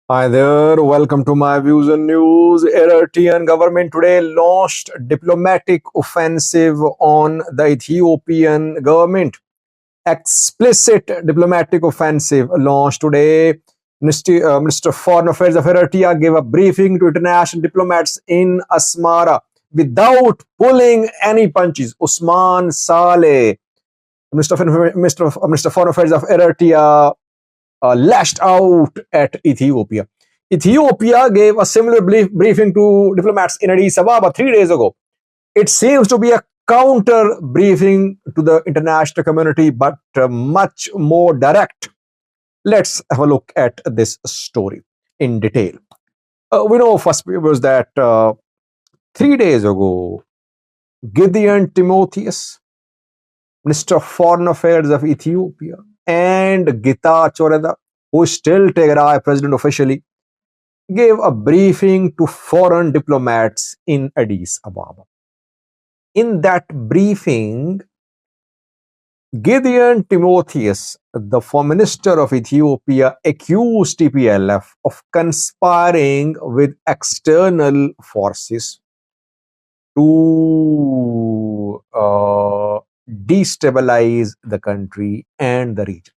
Hi there, welcome to my views and news. Eritrean government today launched diplomatic offensive on the Ethiopian government. Explicit diplomatic offensive launched today. Minister of Foreign Affairs of Eritrea gave a briefing to international diplomats in Asmara without pulling any punches. Usman Saleh, Minister of Foreign Affairs of Eritrea, lashed out at Ethiopia. Ethiopia gave a similar briefing to diplomats in Addis Ababa 3 days ago. It seems to be a counter briefing to the international community, but much more direct. Let's have a look at this story in detail. We know, first viewers, that 3 days ago, Gideon Timotheus, Minister of Foreign Affairs of Ethiopia, and Gita Choreda, who is still Tigray president officially, gave a briefing to foreign diplomats in Addis Ababa. In that briefing, Gideon Timotheus, the foreign minister of Ethiopia, accused TPLF of conspiring with external forces to destabilize the country and the region.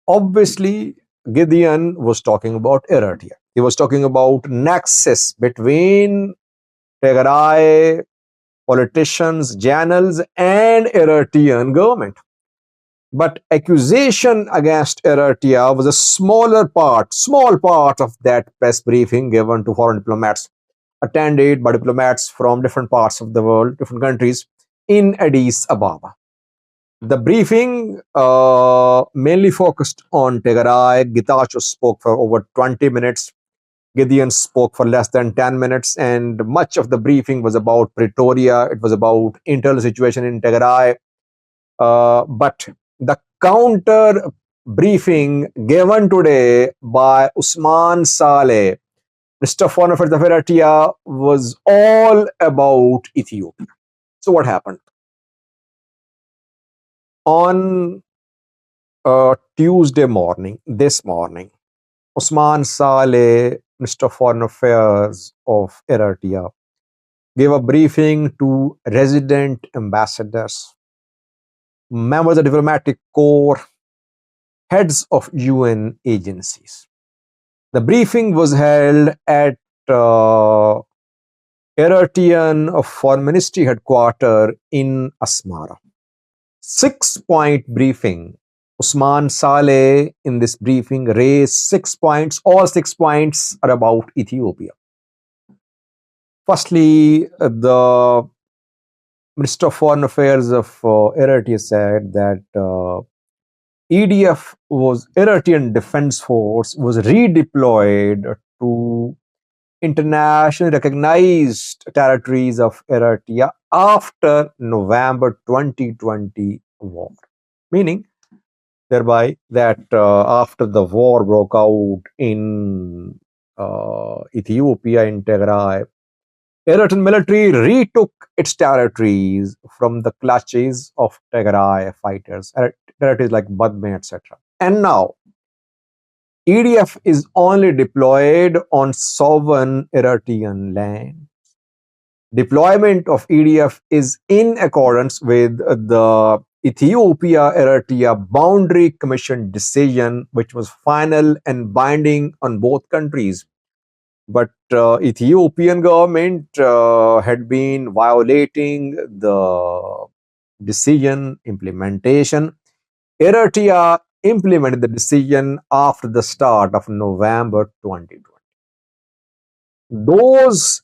Obviously, Gideon was talking about Eritrea. He was talking about nexus between Tigray politicians, journals, and Eritrean government. But accusation against Eritrea was a small part of that press briefing given to foreign diplomats, attended by diplomats from different parts of the world, different countries, in Addis Ababa. The briefing mainly focused on Tigray. Getachew spoke for over 20 minutes. Gideon spoke for less than 10 minutes, and much of the briefing was about Pretoria. It was about internal situation in Tigray. But the counter briefing given today by Usman Saleh, Mr. Foreign Affairs of Eritrea, was all about Ethiopia. So what happened? On Tuesday morning, this morning, Usman Saleh, Minister of Foreign Affairs of Eritrea, gave a briefing to resident ambassadors, members of the diplomatic corps, heads of UN agencies. The briefing was held at Eritrean Foreign Ministry headquarters in Asmara. 6-point briefing. Usman Saleh in this briefing raised 6 points. All 6 points are about Ethiopia. Firstly, the Minister of Foreign Affairs of Eritrea said that Eritrean Defense Force was redeployed to internationally recognized territories of Eritrea after November 2020 war. Meaning, thereby, that after the war broke out in Ethiopia, in Tigray, Eritrean military retook its territories from the clutches of Tigray fighters, territories like Badme, etc. And now, EDF is only deployed on sovereign Eritrean land. Deployment of EDF is in accordance with the Ethiopia-Eritrea Boundary Commission decision, which was final and binding on both countries. But Ethiopian government had been violating the decision implementation. Eritrea implemented the decision after the start of November 2020. Those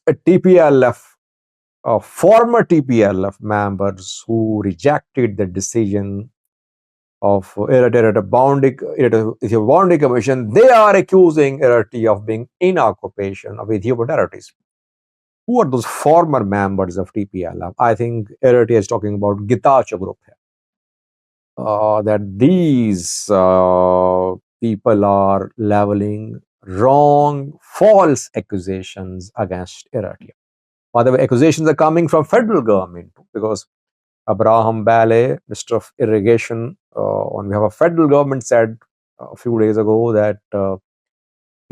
former TPLF members who rejected the decision of Eritrea Boundary Commission, they are accusing Eritrea of being in occupation of Ethiopian territories. Who are those former members of TPLF? I think Eritrea is talking about Getachew group here. That these people are leveling wrong, false accusations against Eritrea. By the way, accusations are coming from federal government because Abraham Bale, Minister of Irrigation, on behalf of federal government, said a few days ago that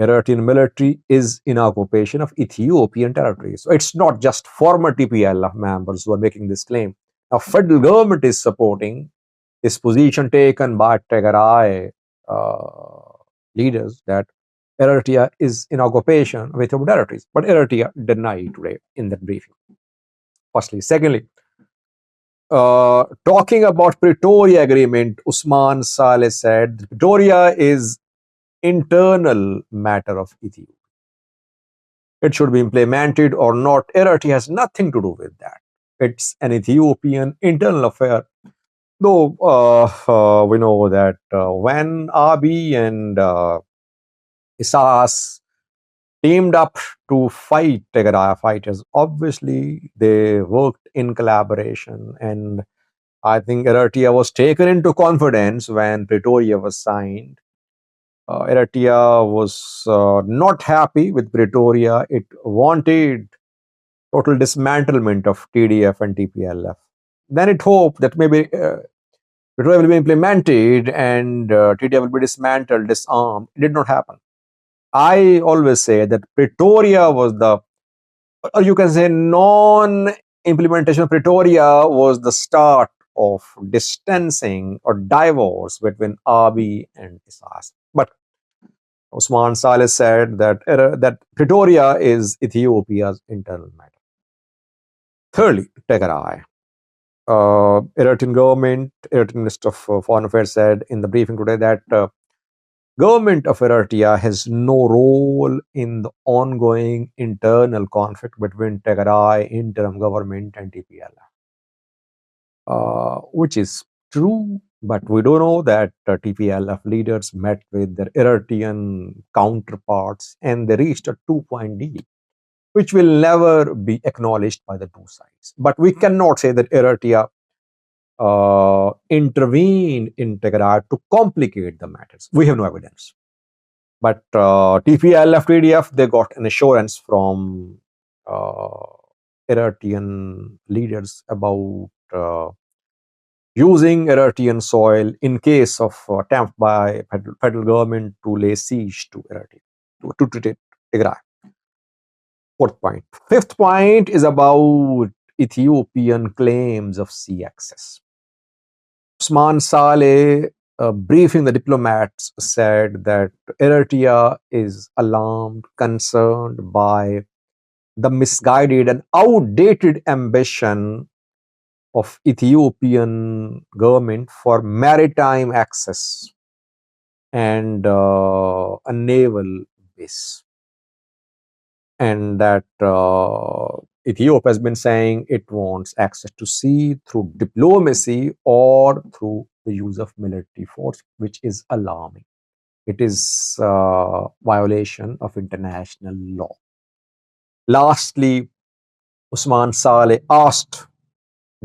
Eritrean military is in occupation of Ethiopian territory. So it's not just former TPLF members who are making this claim. Now, federal government is supporting this position taken by Tigray leaders that Eritrea is in occupation with Ethiopian territories. But Eritrea denied today in that briefing. Firstly. Secondly, talking about Pretoria agreement, Usman Saleh said Pretoria is internal matter of Ethiopia. It should be implemented or not. Eritrea has nothing to do with that. It's an Ethiopian internal affair. Though we know that when Abiy and Isas teamed up to fight Tigray fighters, obviously they worked in collaboration, and I think Eritrea was taken into confidence when Pretoria was signed. Eritrea was not happy with Pretoria. It wanted total dismantlement of TDF and TPLF. Then it hoped that maybe Pretoria will be implemented and TDF will be dismantled, disarmed. It did not happen. I always say that Pretoria was the, or you can say non-implementation of Pretoria was the start of distancing or divorce between Abiy and Isas. But Osman Saleh said that Pretoria is Ethiopia's internal matter. Thirdly, Tigray. Eritrean government, Eritrean Minister of Foreign Affairs said in the briefing today that government of Eritrea has no role in the ongoing internal conflict between Tigray interim government and TPLF, which is true. But we do know that TPLF leaders met with their Eritrean counterparts and they reached a two-point deal, which will never be acknowledged by the two sides. But we cannot say that Eritrea intervene in Tigray to complicate the matters. We have no evidence. But TPLF, TDF, they got an assurance from Eritrean leaders about using Eritrean soil in case of attempt by federal government to lay siege to Eritrea, to Tigray. Fourth point. Fifth point is about Ethiopian claims of sea access. Usman Saleh, briefing the diplomats, said that Eritrea is alarmed, concerned by the misguided and outdated ambition of Ethiopian government for maritime access and a naval base. And that Ethiopia has been saying it wants access to sea through diplomacy or through the use of military force, which is alarming. It is violation of international law. Lastly, Usman Saleh asked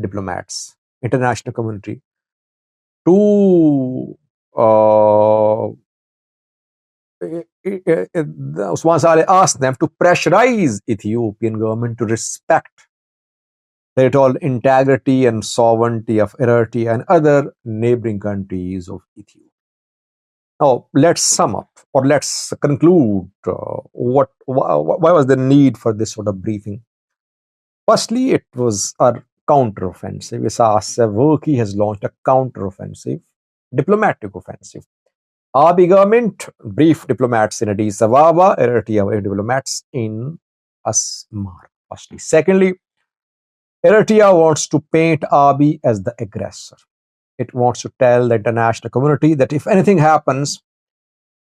diplomats, international community, to Usman Saleh asked them to pressurize Ethiopian government to respect territorial integrity and sovereignty of Eritrea and other neighboring countries of Ethiopia. Now, let's sum up or let's conclude why was the need for this sort of briefing. Firstly, it was a counteroffensive. Isaias Afwerki has launched a counteroffensive, diplomatic offensive. Abiy government briefed diplomats in Addis Ababa, Eritrea diplomats in Asmara. Firstly. Secondly, Eritrea wants to paint Abiy as the aggressor. It wants to tell the international community that if anything happens,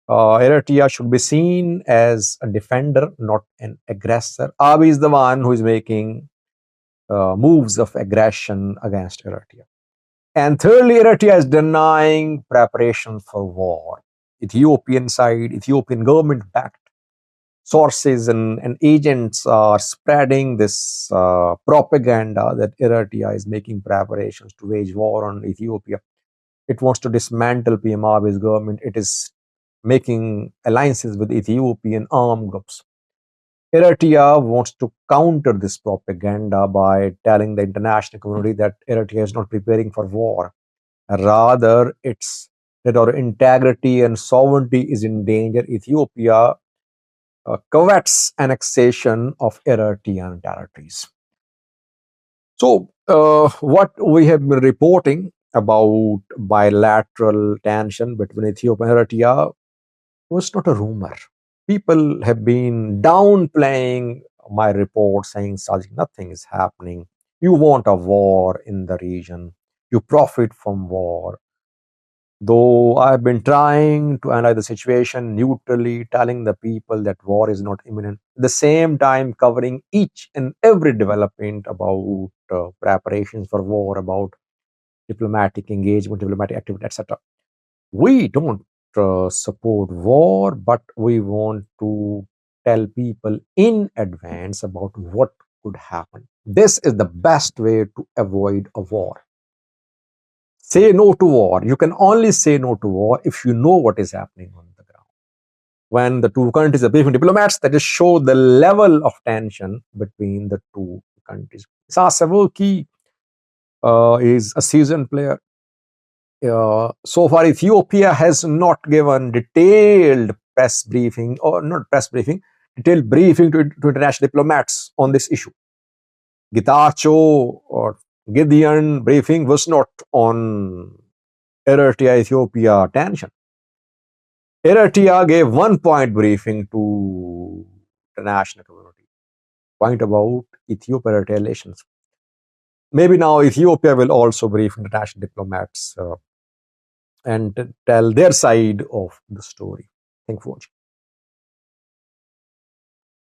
Eritrea should be seen as a defender, not an aggressor. Abiy is the one who is making moves of aggression against Eritrea. And thirdly, Eritrea is denying preparation for war. Ethiopian side, Ethiopian government-backed sources and agents are spreading this propaganda that Eritrea is making preparations to wage war on Ethiopia. It wants to dismantle PM Abiy's government. It is making alliances with Ethiopian armed groups. Eritrea wants to counter this propaganda by telling the international community that Eritrea is not preparing for war. Rather, it's that our integrity and sovereignty is in danger. Ethiopia covets annexation of Eritrean territories. So, what we have been reporting about bilateral tension between Ethiopia and Eritrea was not a rumor. People have been downplaying my report, saying, Sajid, nothing is happening. You want a war in the region. You profit from war. Though I've been trying to analyze the situation neutrally, telling the people that war is not imminent, at the same time covering each and every development about preparations for war, about diplomatic engagement, diplomatic activity, etc. We don't support war, but we want to tell people in advance about what could happen. This is the best way to avoid a war. Say no to war. You can only say no to war if you know what is happening on the ground. When the two countries are briefing diplomats, that just show the level of tension between the two countries. Sasavoki is a seasoned player. So far, Ethiopia has not given detailed press briefing, or not press briefing, detailed briefing to international diplomats on this issue. Getachew or Gideon briefing was not on Eritrea Ethiopia tension. Eritrea gave 1 point briefing to the national community, point about Ethiopia Eritrea relations. Maybe now Ethiopia will also brief international diplomats and tell their side of the story. Thank you for watching.